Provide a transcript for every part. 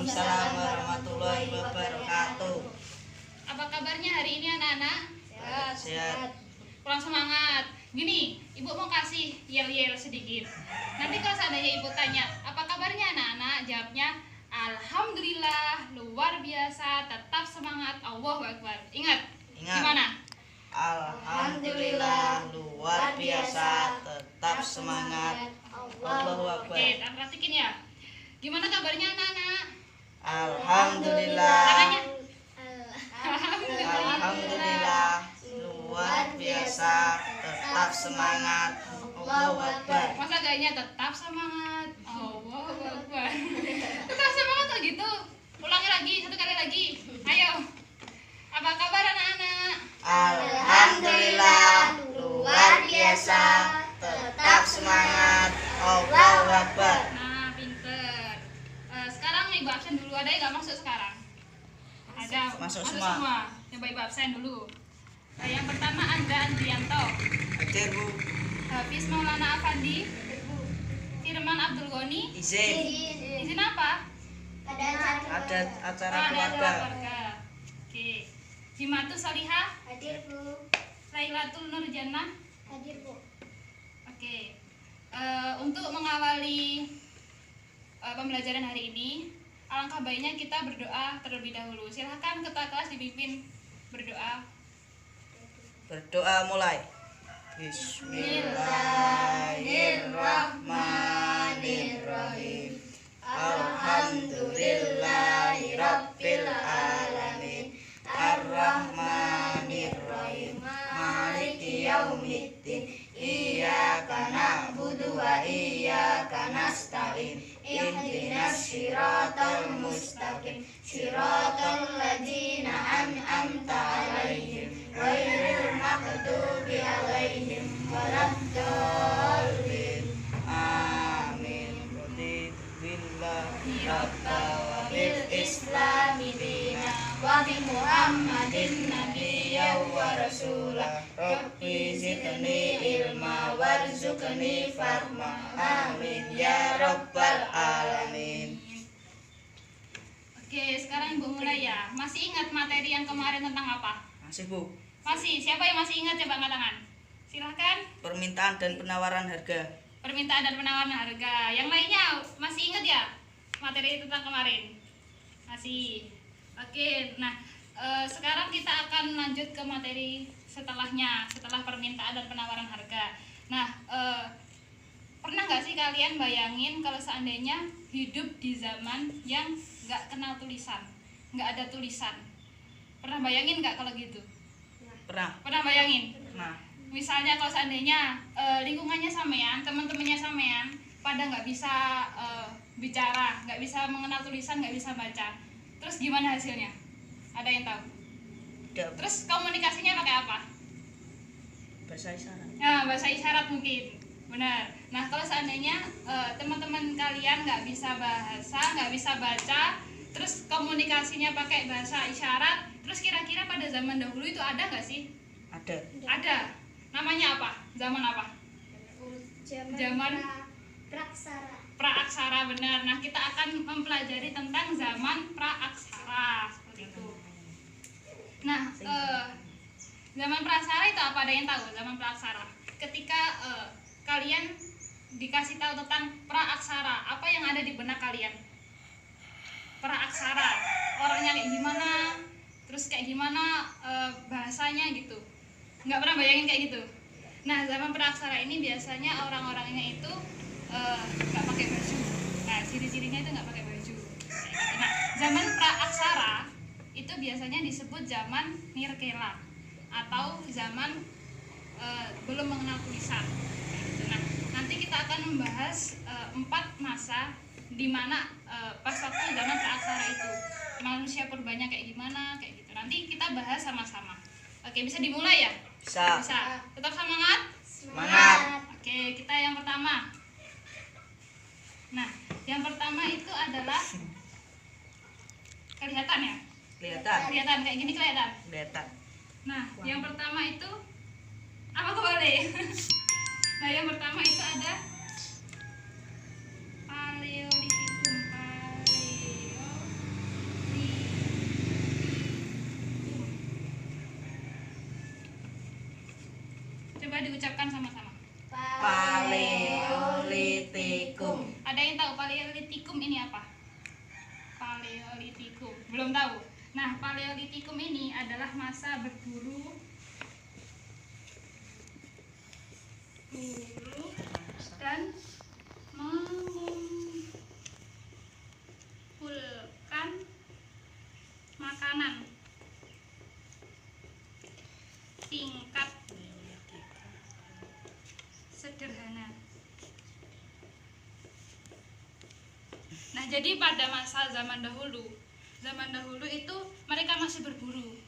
Waalaikumsalam warahmatullahi wabarakatuh. Apa kabarnya hari ini anak-anak? Sehat. Kurang semangat. Gini, ibu mau kasih yel-yel sedikit. Nanti kalau seandainya ibu tanya, apa kabarnya anak-anak? Jawabnya, alhamdulillah, luar biasa, tetap semangat, Allahu Akbar. Ingat. Gimana? Alhamdulillah, luar biasa, tetap semangat, Allahu Akbar. Oke, kita perhatikan ya. Gimana kabarnya anak-anak? Alhamdulillah. Tangannya. Alhamdulillah, luar biasa, tetap semangat, Allahu Akbar. Masa gayanya tetap semangat, Allahu Akbar. Tetap semangat tuh gitu. Ulangi lagi, satu kali lagi. Ayo. Apa kabar anak-anak? Alhamdulillah, luar biasa, tetap semangat, Allahu Akbar. Nah, pinter. Sekarang ibu absen dulu. Ada yang nggak masuk sekarang? Ada. Masuk Masuk semua. semua. Coba ibu absen dulu. Yang pertama Anda Andrianto, Hadir Bu. Hafiz Maulana Afandi, Firman Abdul Goni. Izin. Izin apa? Ada acara Ada keluarga. keluarga. Oke. Himatu Solihah, Hadir Bu. Lailatul Nurjannah. Hadir Bu. Oke. Untuk mengawali pembelajaran hari ini, alangkah baiknya kita berdoa terlebih dahulu. Silahkan ketua kelas dipimpin berdoa. Berdoa mulai. Bismillahirrahmanirrahim. Alhamdulillahirabbil alamin. Arrahmanirrahim. Maliki yaumiddin. Iyyaka na'budu wa iyyaka nasta'in. Ihdinas siratal mustaqim. Siratal ladzina an'amta 'alaihim ghairil maghdubi 'alaihim waladdallin. Amin. Billahi rabbil wa bil islami dina wa bi Muhammadin nabiyyan wa rasulah. Rabbi zidni ilma warzuqni fahma. Amin ya rabbal alamin. Oke, sekarang ibu mulai ya. Masih ingat materi yang kemarin tentang apa? Masih Bu. Masih. Siapa yang masih ingat? Coba angkat tangan. Silahkan. Permintaan dan penawaran harga. Permintaan dan penawaran harga. Yang lainnya masih ingat ya materi tentang kemarin? Masih. Oke. Nah, sekarang kita akan lanjut ke materi setelahnya, setelah permintaan dan penawaran harga. Nah, pernah nggak sih kalian bayangin kalau seandainya hidup di zaman yang nggak kenal tulisan, nggak ada tulisan? Pernah bayangin nggak kalau gitu? Pernah? Pernah bayangin? Nah, Misalnya kalau seandainya lingkungannya sampean, teman-temannya sampean pada nggak bisa bicara, nggak bisa mengenal tulisan, nggak bisa baca, terus gimana hasilnya? Ada yang tahu? tidak Terus komunikasinya pakai apa? bahasa isyarat. Nah, bahasa isyarat mungkin. Benar. Nah, kalau seandainya teman-teman kalian nggak bisa bahasa, nggak bisa baca, terus komunikasinya pakai bahasa isyarat, terus kira-kira pada zaman dahulu itu ada nggak sih? Ada. Ada. Namanya apa? Zaman apa? Zaman Praksara. Praaksara, benar. Nah, kita akan mempelajari tentang zaman praaksara seperti itu. Nah, zaman praaksara itu apa? Ada yang tahu zaman praaksara? Ketika kalian dikasih tahu tentang praaksara, apa yang ada di benak kalian? Praaksara, orangnya kayak gimana? Terus kayak gimana bahasanya gitu? Nggak pernah bayangin kayak gitu. Nah, zaman praaksara ini biasanya orang-orangnya itu nggak pakai baju. Nah, ciri-cirinya itu nggak pakai baju. Kayak gitu. Nah, zaman praaksara itu biasanya disebut zaman nirkela atau zaman belum mengenal tulisan. Kayak gitu. Nah, nanti kita akan membahas 4 masa di mana pas waktu zaman praaksara itu manusia purbanya kayak gimana, kayak gitu. Nanti kita bahas sama-sama. Oke, bisa dimulai ya? Bisa. Bisa. Tetap semangat? Semangat. Oke, kita yang pertama. Nah, yang pertama itu adalah kelihatan ya? Kelihatan. Kelihatan kayak gini kelihatan. Kelihatan. Nah, yang pertama itu apa kembali? Nah, yang pertama itu ada Paleolitikum. Ucapkan sama-sama. Paleolitikum. Ada yang tahu Paleolitikum ini apa? Paleolitikum. Belum tahu. Nah, Paleolitikum ini adalah masa berburu dan mengumpulkan makanan tingkat sederhana. Nah, jadi pada masa zaman dahulu itu mereka masih berburu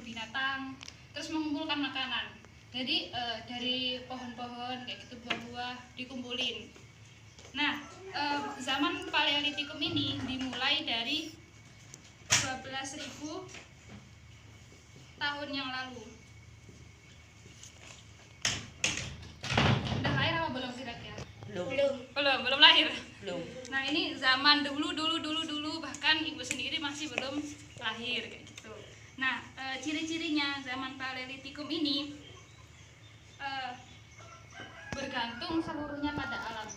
binatang, terus mengumpulkan makanan. Jadi dari pohon-pohon kayak gitu, buah-buah dikumpulin. Nah, zaman Paleolitikum ini dimulai dari 12.000 tahun yang lalu. Udah lahir apa belum kira-kira? Belum lahir. Belum. Nah, ini zaman dulu bahkan ibu sendiri masih belum lahir kayak gitu. Nah, ciri-cirinya zaman Paleolitikum ini bergantung seluruhnya pada alam.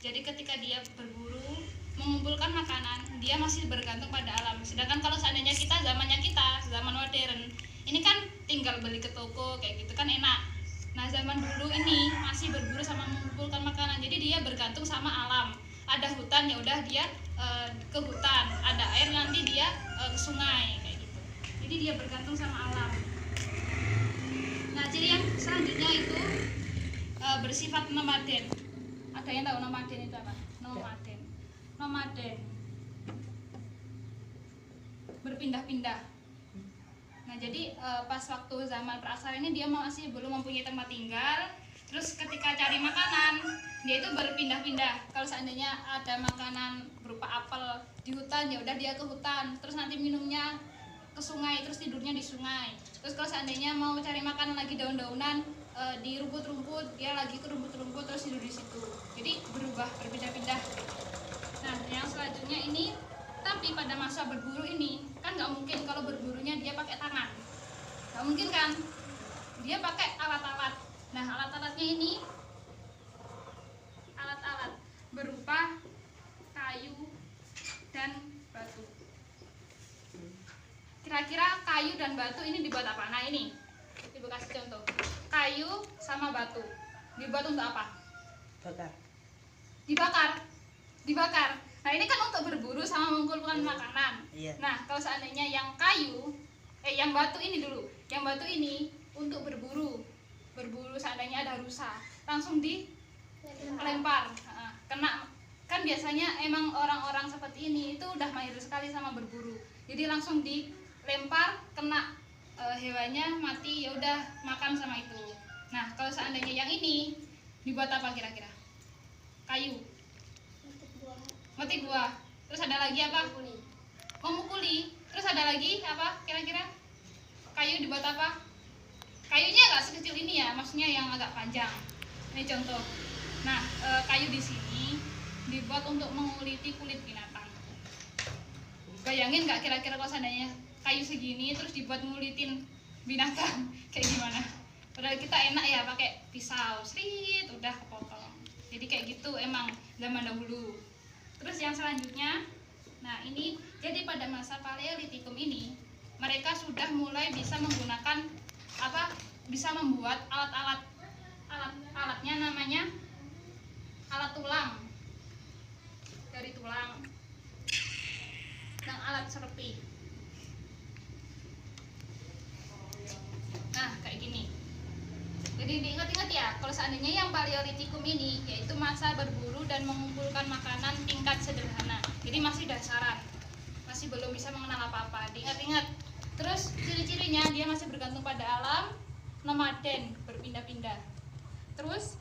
Jadi ketika dia berburu, mengumpulkan makanan, dia masih bergantung pada alam. Sedangkan kalau seandainya zamannya kita, zaman modern, ini kan tinggal beli ke toko kayak gitu kan enak. Nah, zaman dulu ini masih berburu sama mengumpulkan makanan. Jadi dia bergantung sama alam. Ada hutan, ya udah dia ke hutan. Ada air, nanti dia ke sungai kayak gitu. Jadi dia bergantung sama alam. Nah, ciri yang selanjutnya itu bersifat nomaden. Ada yang tahu nomaden itu apa? Nomaden berpindah-pindah. Nah, jadi pas waktu zaman praaksara ini dia masih belum mempunyai tempat tinggal. Terus ketika cari makanan, dia itu berpindah-pindah. Kalau seandainya ada makanan berupa apel di hutan, ya udah dia ke hutan. Terus nanti minumnya ke sungai, terus tidurnya di sungai. Terus kalau seandainya mau cari makanan lagi daun-daunan di rumput-rumput, dia lagi ke rumput-rumput terus tidur di situ. Jadi berubah, berpindah-pindah. Nah, yang selanjutnya ini, tapi pada masa berburu ini kan nggak mungkin kalau berburunya dia pakai tangan, nggak mungkin kan? Dia pakai alat-alat. Nah, alat-alatnya ini alat-alat berupa kayu dan batu. Kira-kira kayu dan batu ini dibuat apa? Nah, ini ibu kasih contoh. Kayu sama batu dibuat untuk apa? Dibakar. Nah, ini kan untuk berburu sama mengumpulkan makanan. Iya. Nah, kalau seandainya yang yang batu ini dulu, yang batu ini untuk berburu seandainya ada rusa, langsung dilempar. Kena, kan biasanya emang orang-orang seperti ini itu udah mahir sekali sama berburu. Jadi langsung dilempar, kena hewannya mati, ya udah makan sama itu. Nah, kalau seandainya yang ini dibuat apa kira-kira? Kayu. Metik buah. Terus ada lagi apa? Memukuli. Terus ada lagi apa kira-kira? Kayu dibuat apa? Kayunya nggak sekecil ini ya, maksudnya yang agak panjang. Ini contoh. Nah, kayu di sini dibuat untuk menguliti kulit binatang. Bayangin nggak kira-kira kalau seandainya kayu segini terus dibuat ngulitin binatang, kayak gimana? Padahal kita enak ya pakai pisau, srit, udah kepotong. Jadi kayak gitu emang zaman dahulu. Terus yang selanjutnya, nah ini jadi pada masa Paleolitikum ini mereka sudah mulai bisa menggunakan bisa membuat alatnya namanya alat tulang, dari tulang, dan alat serpi. Nah, kayak gini. Jadi diingat-ingat ya, kalau seandainya yang Paleolitikum ini yaitu masa berburu dan mengumpulkan makanan tingkat sederhana. Jadi masih dasaran, masih belum bisa mengenal apa-apa. Diingat-ingat. Terus ciri-cirinya dia masih bergantung pada alam, nomaden, berpindah-pindah. Terus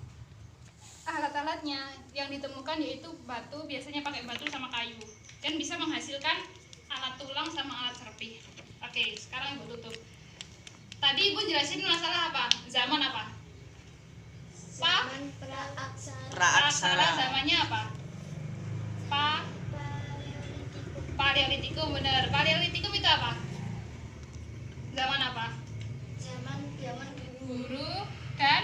alat-alatnya yang ditemukan yaitu batu, biasanya pakai batu sama kayu, dan bisa menghasilkan alat tulang sama alat serpi. Oke, sekarang ibu tutup. Tadi ibu jelasin masalah apa? Zaman apa? Zaman praaksara. Praaksara. Zamannya apa? Paleolitikum, bener. Paleolitikum itu apa? Zaman apa? Zaman Guru dan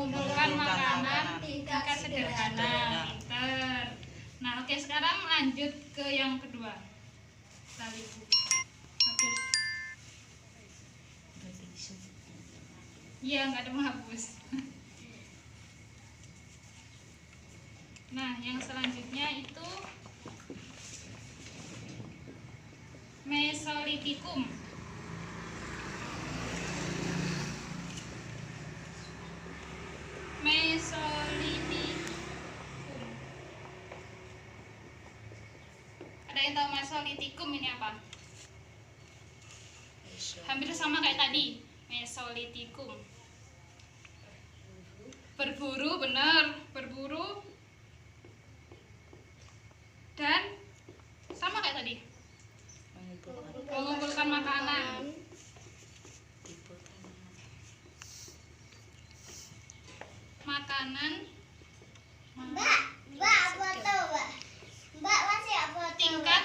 mengumpulkan makanan tingkat sederhana. Pinter. Nah, oke, sekarang lanjut ke yang kedua. Tadi hapus. Iya, nggak ada menghapus. Nah, yang selanjutnya itu Mesolitikum. Mesolitikum. Ada yang tahu Mesolitikum ini apa? Hampir sama kayak tadi. Mesolitikum. Berburu, benar, berburu. Dan sama kayak tadi. Mengumpulkan makanan. Makanan. Mbak apa tuh, Mbak? Mbak masih apa tuh? Tingkat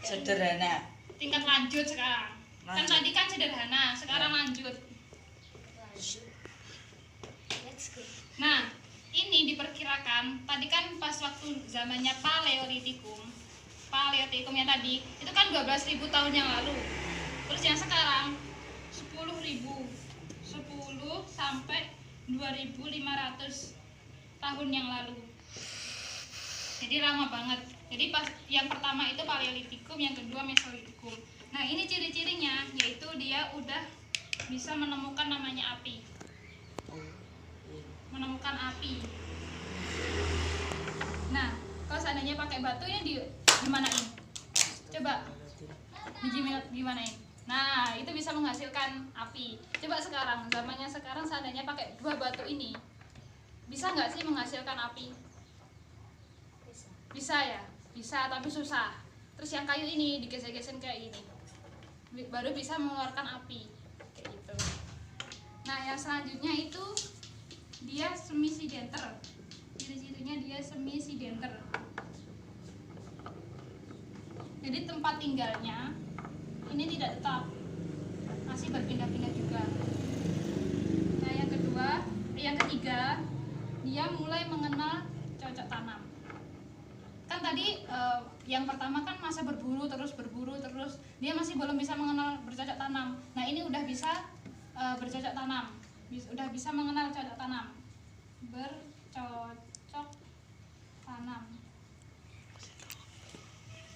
Sederhana. tingkat lanjut sekarang. Kan Lanjut. tadi kan sederhana, sekarang lanjut. Let's go. Nah, ini diperkirakan tadi kan pas waktu zamannya Paleolitikum yang tadi itu kan 12.000 tahun yang lalu. Terus yang sekarang 10.000, 10 sampai 2.500 tahun yang lalu. Jadi lama banget. Jadi pas yang pertama itu Paleolitikum, yang kedua Mesolitikum. Nah, ini ciri-cirinya yaitu dia udah bisa menemukan namanya api. Menemukan api. Nah, kalau seandainya pakai batunya dimanain? Coba gimanain? Nah, itu bisa menghasilkan api. Coba sekarang, zamannya sekarang seandainya pakai 2 batu ini, bisa nggak sih menghasilkan api? Bisa ya? Bisa, tapi susah. Terus yang kayu ini digesek-gesek kayak ini, baru bisa mengeluarkan api. Kayak gitu. Nah, yang selanjutnya itu dia semi-sidenter. Ciri-cirinya dia semi-sidenter. Jadi tempat tinggalnya ini tidak tetap, masih berpindah-pindah juga. Nah, yang ketiga, dia mulai mengenal cocok tanam. Kan tadi yang pertama kan masa berburu terus, dia masih belum bisa mengenal bercocok tanam. Nah, ini udah bisa bercocok tanam. Udah bisa mengenal cocok tanam, bercocok tanam.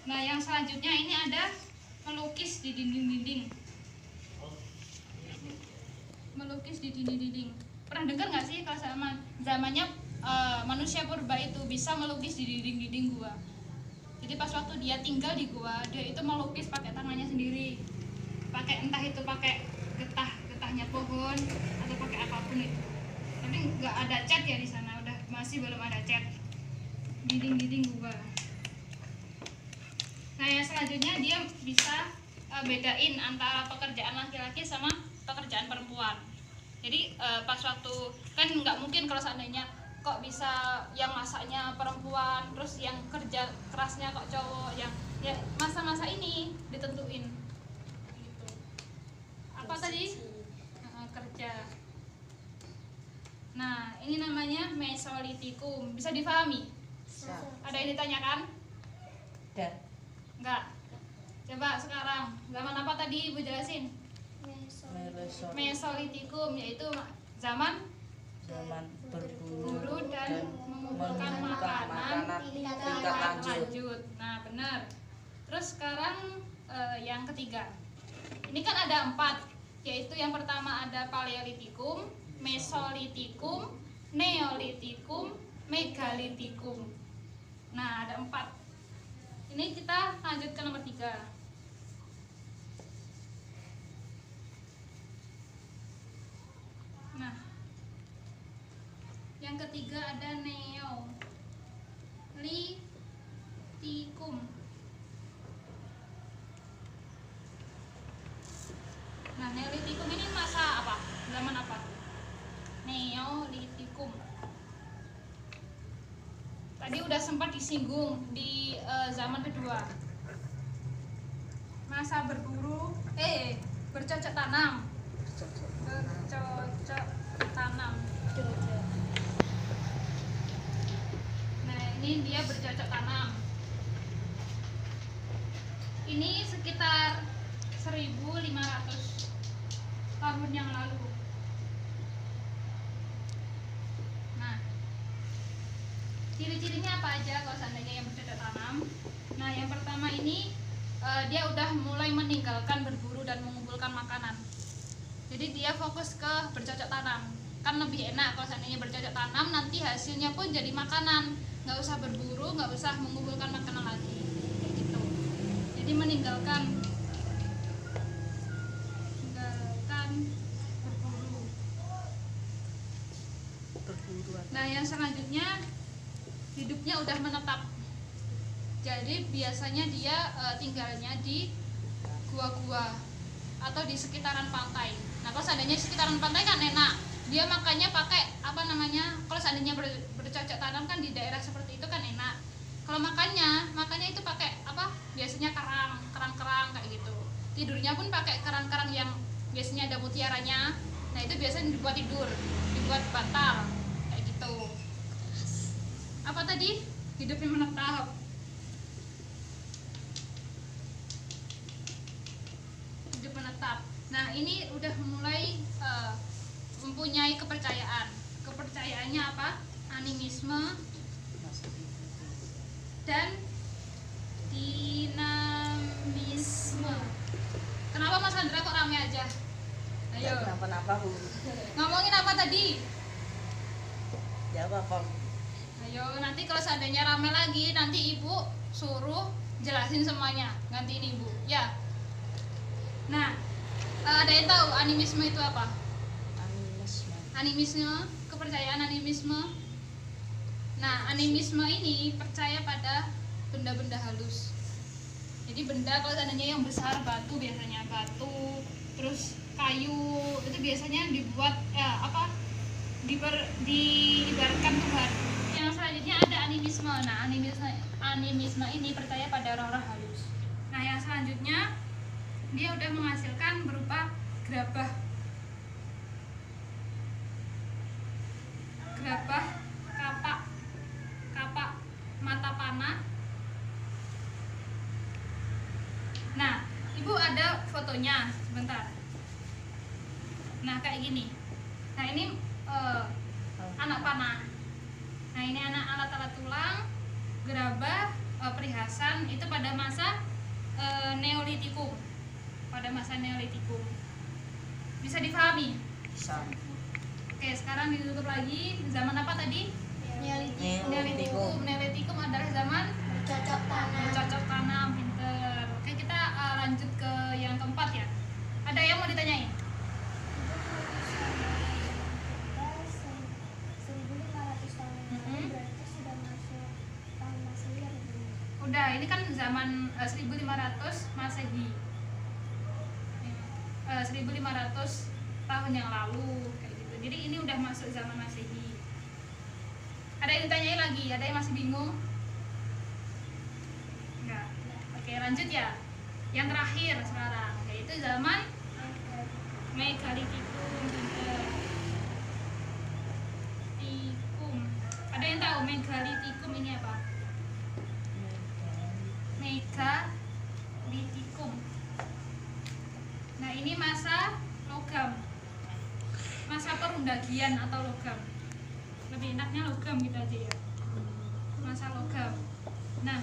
Nah, yang selanjutnya ini ada melukis di dinding-dinding. Melukis di dinding-dinding. Pernah dengar nggak sih kalau zamannya manusia purba itu bisa melukis di dinding-dinding gua? Jadi pas waktu dia tinggal di gua, dia itu melukis pakai tangannya sendiri. Entah itu pakai getahnya pohon atau pakai apapun itu. Tapi nggak ada cat ya di sana, masih belum ada cat dinding-dinding gua. Nah, yang selanjutnya dia bisa bedain antara pekerjaan laki-laki sama pekerjaan perempuan. Jadi pas waktu kan nggak mungkin kalau seandainya kok bisa yang masaknya perempuan, terus yang kerja kerasnya kok cowok, yang ya masa-masa ini ditentuin. Gitu. Apa tadi? Kerja. Nah, ini namanya Mesolitikum. Bisa difahami? Ada yang ditanyakan? Dan Enggak. Coba sekarang, zaman apa tadi Ibu jelasin? Mesolitikum, yaitu zaman berburu dan mengumpulkan makanan tingkat lanjut. Nah, benar. Terus sekarang yang ketiga. Ini kan ada 4, yaitu yang pertama ada Paleolitikum, Mesolitikum, Neolitikum, Megalitikum. Nah, ada 4. Ini kita lanjut ke nomor 3. Nah, yang ketiga ada Neolitikum. Nah, Neolitikum ini masa apa? Zaman apa? Neolitikum. Tadi udah sempat disinggung di zaman kedua. Masa bercocok tanam. Bercocok tanam. ini dia bercocok tanam. Ini sekitar 1500 tahun yang lalu. Nah, ciri-cirinya apa aja kalau seandainya yang bercocok tanam? Nah, yang pertama ini dia udah mulai meninggalkan berburu dan mengumpulkan makanan. Jadi dia fokus ke bercocok tanam. Kan lebih enak kalau seandainya bercocok tanam, nanti hasilnya pun jadi makanan, nggak usah berburu, nggak usah mengumpulkan makanan lagi, kayak gitu. Jadi meninggalkan berburu. Nah, yang selanjutnya hidupnya udah menetap. Jadi biasanya dia tinggalnya di gua-gua atau di sekitaran pantai. Nah, kalau seandainya sekitaran pantai kan enak, dia makannya pakai apa namanya, kalau seandainya bercocok tanam kan di daerah seperti itu kan enak. Kalau makannya itu pakai apa, biasanya kerang kayak gitu. Tidurnya pun pakai kerang yang biasanya ada mutiaranya. Nah, itu biasanya dibuat tidur, dibuat bantal kayak gitu. Apa tadi? Hidupnya menetap. Hidup menetap. Nah, ini udah mulai mempunyai kepercayaan. Kepercayaannya apa? Animisme dan dinamisme. Kenapa Mas Andra kok rame aja? Ayo. Kenapa Bu? Ngomongin apa tadi? Jawab Om. Ayo, nanti kalau seandainya rame lagi, nanti Ibu suruh jelasin semuanya, gantiin Ibu, ya. Nah, ada yang tahu animisme itu apa? Animisme, kepercayaan animisme. Nah, animisme ini percaya pada benda-benda halus. Jadi benda kalau seandainya yang besar, batu biasanya batu, terus kayu itu biasanya dibuat diibaratkan Tuhan. Yang selanjutnya ada animisme. Nah, animisme ini percaya pada roh-roh halus. Nah, yang selanjutnya dia udah menghasilkan berupa gerabah, kapak mata panah. Nah, Ibu ada fotonya sebentar. Nah, kayak gini. Nah, ini anak panah. Nah, ini alat-alat tulang, gerabah, perhiasan itu pada masa Neolitikum. Pada masa Neolitikum. Bisa dipahami? Bisa. Oke, sekarang ditutup lagi. Zaman apa tadi? Neolitikum. Neolitikum adalah zaman Bercocok tanam. bercocok tanam. Pinter. Oke, kita lanjut ke yang keempat ya. Ada yang mau ditanyain? 1500 tahun yang lalu berarti sudah masuk tahun Masehi atau belum? Udah, ini kan zaman 1500 Masehi. 1500 tahun yang lalu kayak gitu. Jadi ini udah masuk zaman Masehi. Ada yang ditanyain lagi? Ada yang masih bingung? Enggak. Oke, lanjut ya. Yang terakhir sekarang yaitu zaman Megalitikum. Ada yang tahu Megalitikum ini apa? Megalitikum. Nah, ini masa logam. Masa perundagian atau logam. Lebih enaknya logam gitu aja ya. Masa logam. Nah,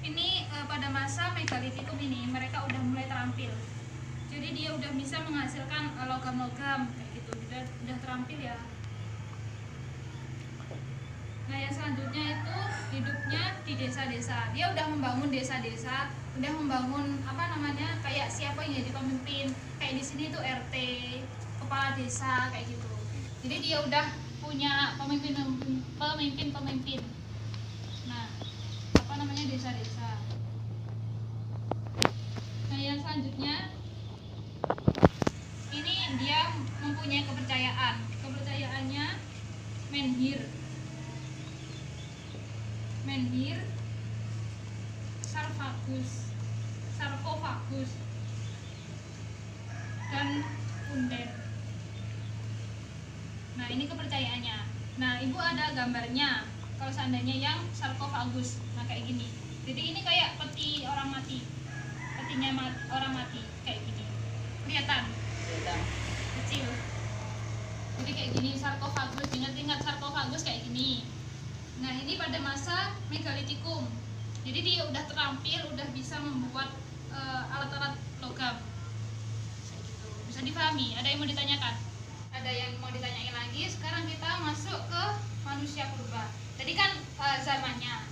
ini pada masa Megalitikum ini mereka udah mulai terampil. Jadi dia udah bisa menghasilkan logam-logam kayak gitu. Udah terampil ya. Nah, yang selanjutnya itu hidupnya di desa-desa. Dia udah membangun desa-desa, udah membangun apa namanya, kayak siapa yang jadi pemimpin. Kayak di sini tuh RT, kepala desa kayak gitu. Jadi dia udah punya pemimpin. Nah, apa namanya, desa-desa. Nah, yang selanjutnya ini dia mempunyai kepercayaan. Kepercayaannya menhir, sarkofagus, dan punden. Nah, ini kepercayaannya. Nah, ibu ada gambarnya. Kalau seandainya yang sarkofagus, nah kayak gini. Jadi ini kayak peti orang mati, petinya orang mati kayak gini. Kelihatan? Kecil. Jadi kayak gini sarkofagus. Ingat-ingat sarkofagus kayak gini. Nah, ini pada masa megalitikum. Jadi dia udah terampil, udah bisa membuat alat-alat logam. Bisa dipahami? Ada yang mau ditanyakan? Ada yang mau ditanyain lagi? Sekarang kita masuk ke manusia purba. Tadi kan zamannya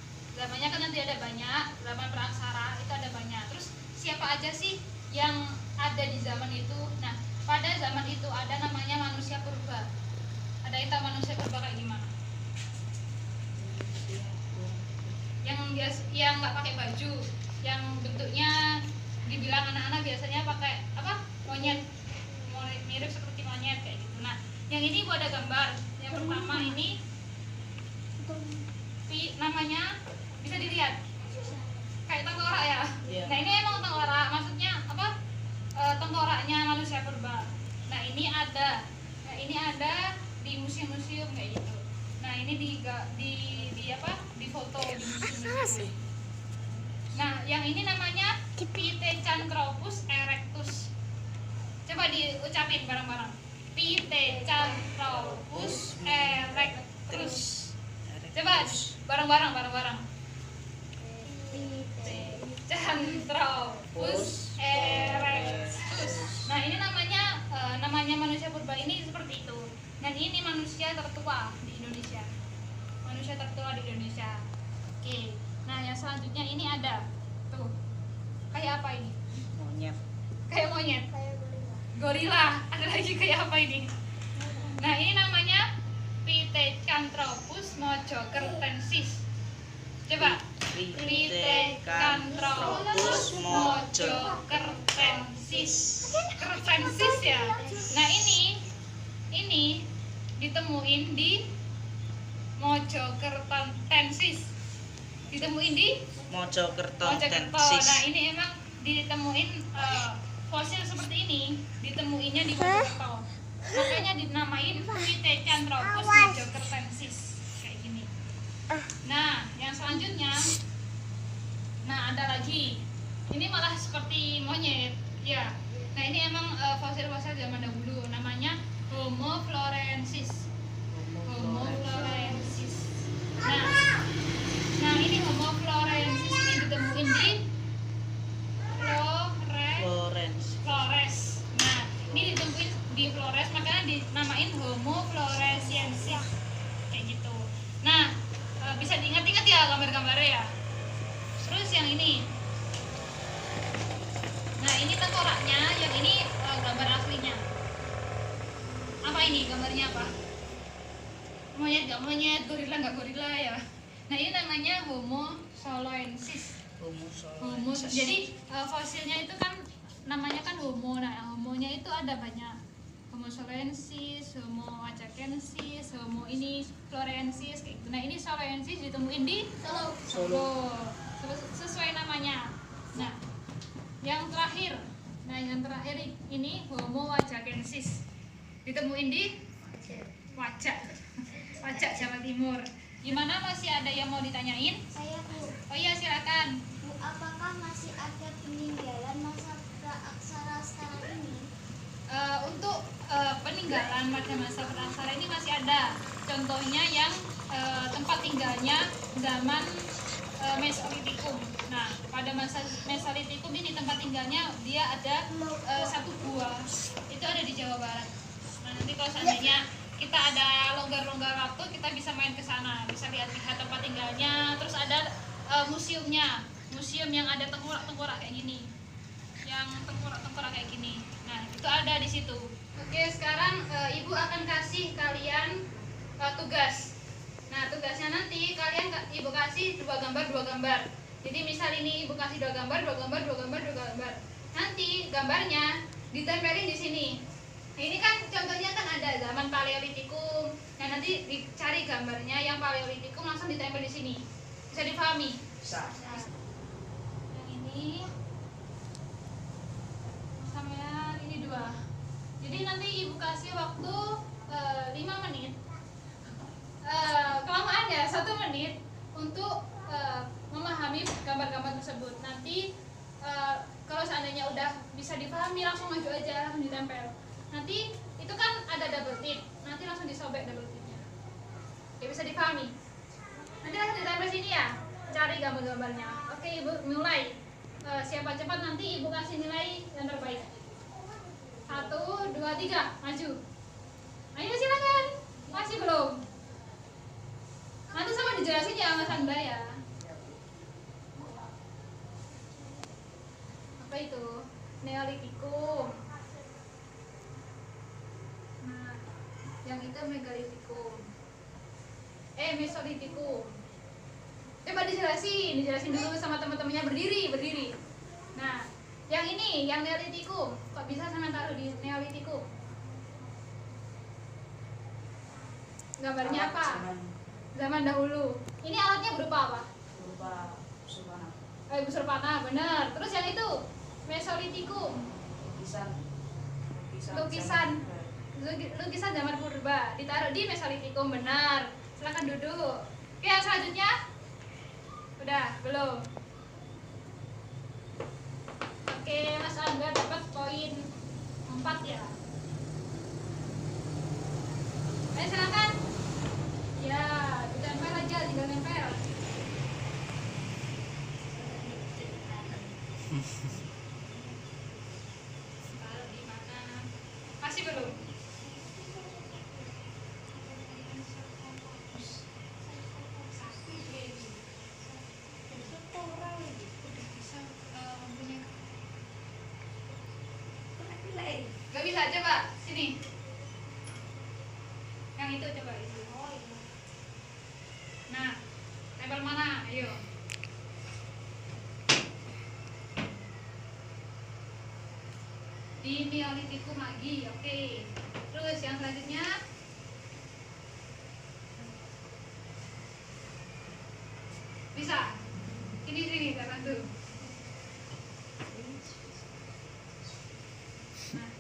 kan nanti ada banyak, zaman praaksara itu ada banyak. Terus siapa aja sih yang ada di zaman itu? Nah, pada zaman itu ada namanya manusia purba. Ada yang tahu manusia purba kayak gimana? Yang nggak pakai baju, yang bentuknya dibilang anak-anak biasanya pakai apa? Monyet, mirip seperti monyet kayak gitu. Nah, yang ini gua ada gambar. Yang pertama ini namanya bisa dilihat kayak tengkorak ya. Iya. Nah, ini emang tengkorak, maksudnya apa? Tengkoraknya manusia purba. Nah, ini ada di museum-museum kayak gitu. Nah, ini di apa? Di foto di museum. Nah, yang ini namanya Pithecanthropus erectus. Coba diucapin bareng-bareng. Pithecanthropus erectus. Coba bareng-bareng. Pithecanthropus erectus. Nah, ini namanya manusia purba ini seperti itu. Dan ini manusia tertua di Indonesia. Oke. Nah, yang selanjutnya ini ada tuh. Kayak apa ini? Monyet. Kayak monyet. Gorila. Ada lagi kayak apa ini? Nah, ini namanya Pithecanthropus mojokertensis. Coba. Pithecanthropus mojokertensis. Kertensis ya. Nah, ini ditemuin di Mojokertensis. Ditemuin di Mojokerto. Nah, ini emang ditemuin fosil seperti ini, ditemuinya di Mojokerto. Makanya dinamain Pithecanthropus mojokertensis kayak gini. Nah, yang selanjutnya, nah ada lagi. Ini malah seperti monyet, ya. Nah, ini emang fosil-fosil zaman dahulu. Namanya Homo florensis. Nah, ini Homo florensis ini ditemuin di Flores. Nah, ini ditemuin di Flores, makanya dinamain Homo floresiensis kayak gitu. Nah, bisa diingat-ingat ya gambar-gambarnya ya. Terus yang ini. Nah, ini tengkoraknya, yang ini gambar aslinya. Apa ini gambarnya apa? Monyet gak monyet, gorila gak gorila ya. Nah, ini namanya Homo soloensis. Jadi fosilnya itu kan namanya kan Homo. Nah, Homonya itu ada banyak. Homo soloensis, Homo wacakensis, Homo ini florensis kayak gitu. Nah, ini soloensis ditemuin di Solo. Sesuai namanya. Nah, yang terakhir ini Homo wacakensis. Ditemuin di Wajak Jawa Timur. Gimana, masih ada yang mau ditanyain? Saya Bu. Oh iya, silakan. Bu, apakah masih ada peninggalan masa praaksara sekarang ini? Untuk peninggalan pada masa praaksara ini masih ada. Contohnya yang tempat tinggalnya zaman Mesolitikum. Nah, pada masa Mesolitikum ini tempat tinggalnya dia ada satu gua. Itu ada di Jawa Barat. Nah, nanti kalau seandainya kita ada longgar-longgar waktu, kita bisa main ke sana, bisa lihat-lihat tempat tinggalnya. Terus ada museumnya, museum yang ada tengkorak-tengkorak kayak gini, yang tengkorak-tengkorak kayak gini. Nah, itu ada di situ. Oke, sekarang ibu akan kasih kalian tugas. Nah, tugasnya nanti ibu kasih dua gambar. Jadi misal ini ibu kasih dua gambar. Nanti gambarnya ditempelin di sini. Nah, ini kan contohnya kan ada zaman Paleolitikum. Nah, nanti dicari gambarnya yang Paleolitikum, langsung ditempel di sini. Bisa dipahami? Bisa. Yang ini sama ini dua. Jadi nanti ibu kasih waktu 5 menit. ya 1 menit untuk memahami gambar-gambar tersebut. Nanti kalau seandainya udah bisa dipahami langsung maju aja, langsung ditempel. Nanti itu kan ada double tip, nanti langsung disobek double tipnya. Ya bisa dipahami. Nanti langsung ditempel sini ya, cari gambar-gambarnya. Oke ibu mulai. Siapa cepat nanti ibu kasih nilai yang terbaik. 1, 2, 3 maju. Ayo silakan. Masih belum? Nanti sama dijelasin ya Mas Anda ya. Apa itu? Neolitikum. Nah, yang itu megalitikum. Mesolitikum. Coba dijelasin dulu sama teman-temannya, berdiri. Nah, yang ini, yang neolitikum. Kok bisa sama taruh di neolitikum? Gambarnya apa? Zaman dahulu. Ini alatnya berupa apa? Berupa busur panah. Busur panah, benar. Terus yang itu, mesolitikum. Lukisan zaman purba. Ditaruh di mesolitikum, benar. Silakan duduk. Oke, yang selanjutnya? Udah, belum? Oke, Mas Angga dapat poin 4 ya. Ayo silakan. Ya, ditempel aja, tinggal nempel. Taruh di mana? Masih belum? Gak bisa, coba sini. Yang itu coba itu. Nah, tempel mana? Ayo. Di neolitikum lagi, oke. Terus yang selanjutnya? Bisa. Sini, saya bantu. Nah,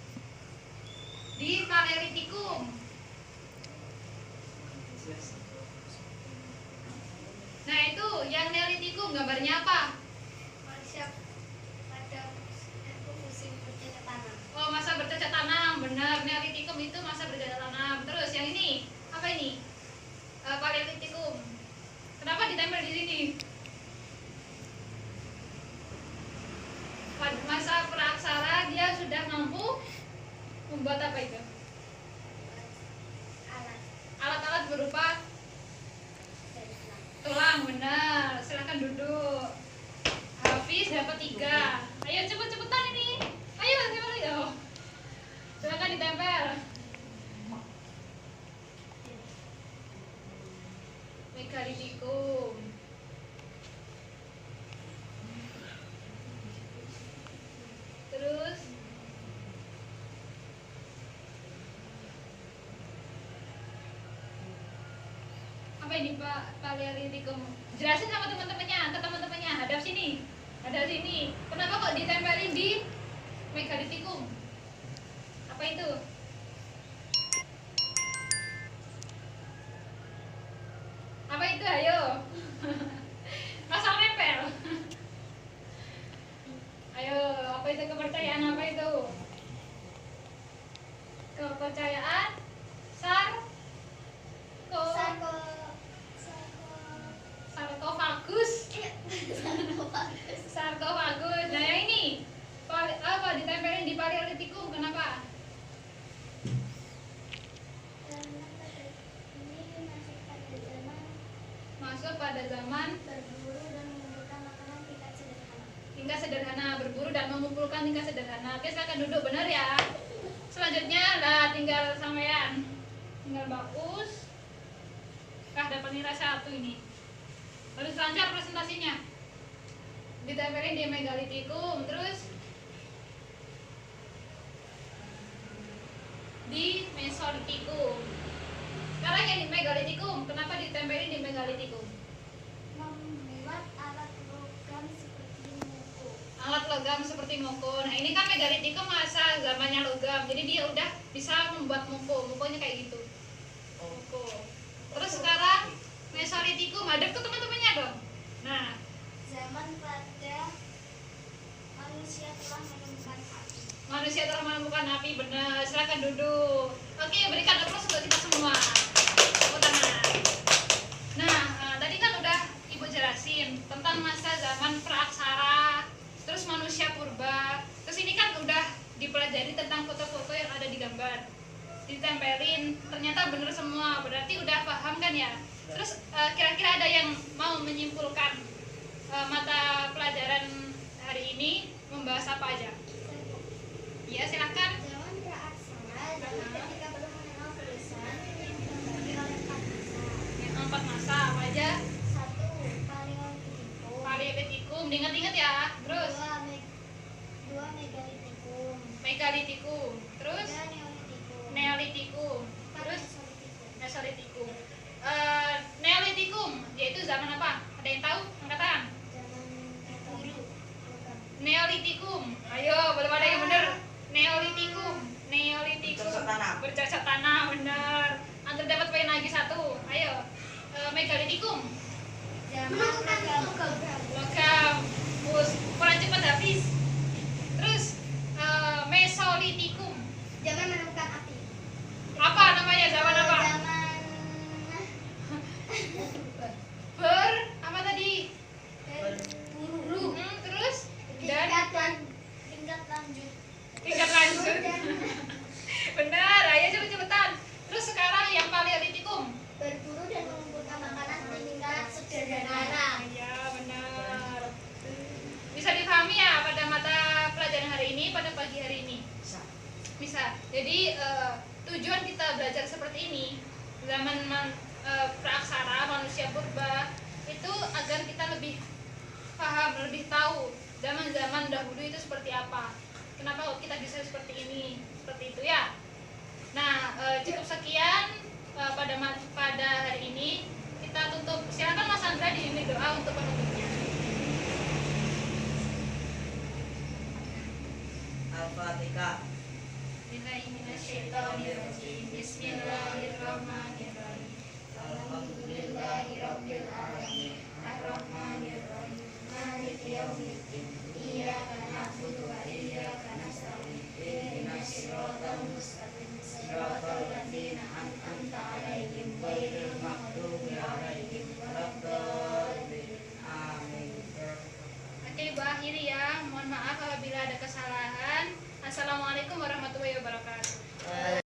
di paleolitikum. Nah itu yang neolitikum gambarnya apa? Oh, masa bercocok tanam, benar. Neolitikum itu masa bercocok tanam. Terus yang ini apa ini? Paleolitikum. Kenapa ditempel di sini? Masa praaksara dia sudah mampu membuat apa itu? Alat-alat berupa tulang, benar. Silakan duduk. Hafiz dapat 3. Ayo cepet-cepetan ini. Ayo. Silakan ditempel. Megalitikum. Terus apa ini Pak Paleolitikum? Jelasin sama teman-temannya, hadap sini. Kenapa kok ditempelin di megalitikum? Apa itu? Apa itu? Ayo. Pasang nempel. Ayo, apa itu kepercayaan? Apa itu? Kepercayaan sarkofagus. Nah yang ini apa ditempelin di paleolitikum? Kenapa? Masuk pada zaman tingkat sederhana, berburu dan mengumpulkan tingkat sederhana. Oke, silakan duduk, benar ya. Selanjutnya lah tinggal sampean, tinggal bagus. Dapat nilai 1 ini. Harus lancar presentasinya. Ditempelin di megalitikum, terus di mesolitikum. Sekarang yang di megalitikum, kenapa ditempelin di megalitikum? Membuat alat logam seperti moko. Alat logam seperti moko. Nah ini kan megalitikum masa zamannya logam, jadi dia udah bisa membuat moko. Mokonya kayak gitu. Moko. Terus sekarang Mesolitikum, hadap ke teman-temannya dong. Nah, Zaman pada manusia telah menemukan api. manusia telah menemukan api, benar. Silakan duduk. Oke, berikan aplaus untuk kita semua. Tepuk tangan. Nah, tadi kan udah Ibu jelasin tentang masa zaman praaksara, terus manusia purba. Terus ini kan udah dipelajari tentang foto-foto yang ada di gambar. Ditempelin, ternyata bener semua. Berarti udah paham kan ya? Terus kira-kira ada yang mau menyimpulkan mata pelajaran hari ini membahas apa aja? Ya, silakan. Zaman praaksara, zaman ketika belum mengenal tulisan yang dibagi oleh 4 masa. Yang 4 masa apa aja? 1. Paleolitikum. Paleolitikum, diingat-ingat ya. Terus 2. Megalitikum. megalitikum, terus 3. Neolitikum. neolitikum, 4. terus Mesolitikum. mesolitikum. Neolitikum yaitu zaman apa? Ada yang tahu? Angkat tangan. Zaman buru. Neolitikum, ayo belum ada yang bener. Neolitikum, neolitikum. Bercocok tanam. Bercocok tanam, bener. Antum dapat poin lagi 1. Ayo. Megalitikum, Zaman logam. logam. Kurang cepat habis. Terus mesolitikum, Zaman menemukan api. apa namanya? Zaman apa? Zaman Apa tadi? buru. Terus dan Tingkat lanjut. tingkat lanjut. Benar, ayo cepet-cepetan. Terus sekarang yang paleolitikum. Berburu dan mengumpulkan makanan di tingkat sederhana. Iya, benar. Bisa dipahami ya pada mata pelajaran hari ini, pada pagi hari ini? Bisa. Jadi tujuan kita belajar seperti ini zaman praaksara, manusia purba itu agar kita lebih paham, lebih tahu zaman-zaman dahulu itu seperti apa. Kenapa kok kita bisa seperti ini, seperti itu ya. Nah, cukup sekian pada hari ini. Kita tutup. Silakan Mas Andra diimbing doa untuk penutupnya. Al-Fatihah. Bismillahirrahmanirrahim. Alhamdulillahirabbil alamin. Ar-Rahmanir-Rahim. Maliki yaumiddin. Iyyaka na'budu wa iyyaka nasta'in. Ihdinas siratal mustaqim. Siratal ladzina an'amta 'alaihim ghairil maghdubi 'alaihim waladdallin. Amin. Oke, Ibu akhiri ya. Mohon maaf apabila ada kesalahan. Assalamualaikum warahmatullahi wabarakatuh.